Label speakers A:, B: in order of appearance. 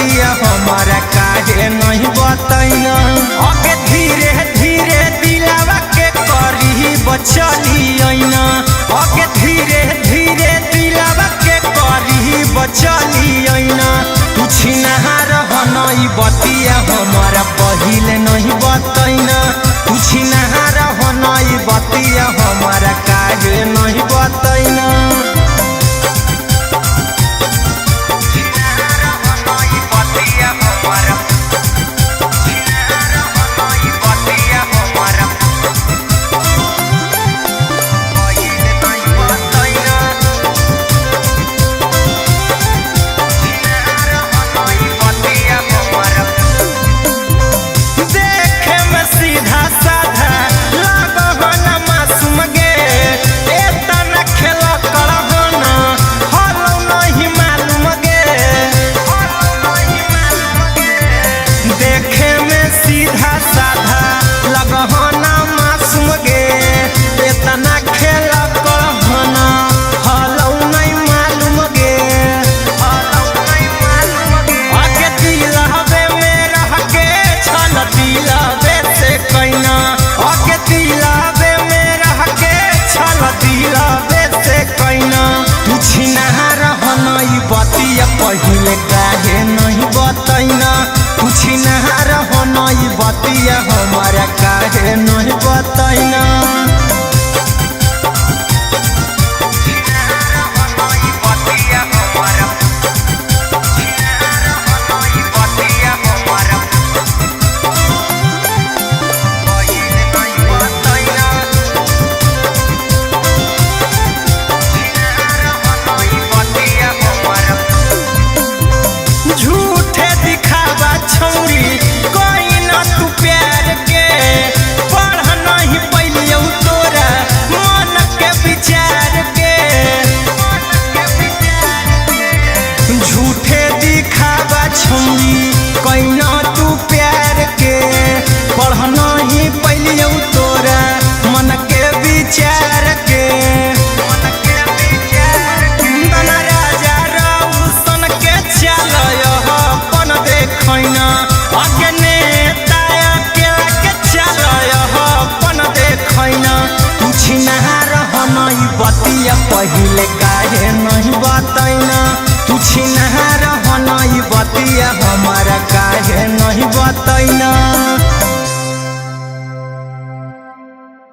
A: बतिया हमारा काहे नहीं बतैना। आगे धीरे धीरे दिलावा के करी बचली आईना। आगे धीरे धीरे दिलावा के करी बचली आईना। तू छिनहार हनई बतिया हमारा पहिले नहीं बतैना। तू छिनहार हनई बतिया हमारा काहे नहीं बतैना। पहिले काहे नहीं बतैना। तू छिनहार हनई बतिया हमारा काहे नहीं बतैना। कैना तू प्यार के पढ़ना ही पहले तोरा मन के विचार के। बना राजा रौशन के चल अपन देखना। आगे नेता अकेला के चल अपन देखना। तू छिनहार हनई बतिया पहिले काहे नहीं बतैना। तू छिनहार हनई बतिया हमारा काहे नहीं बतैना।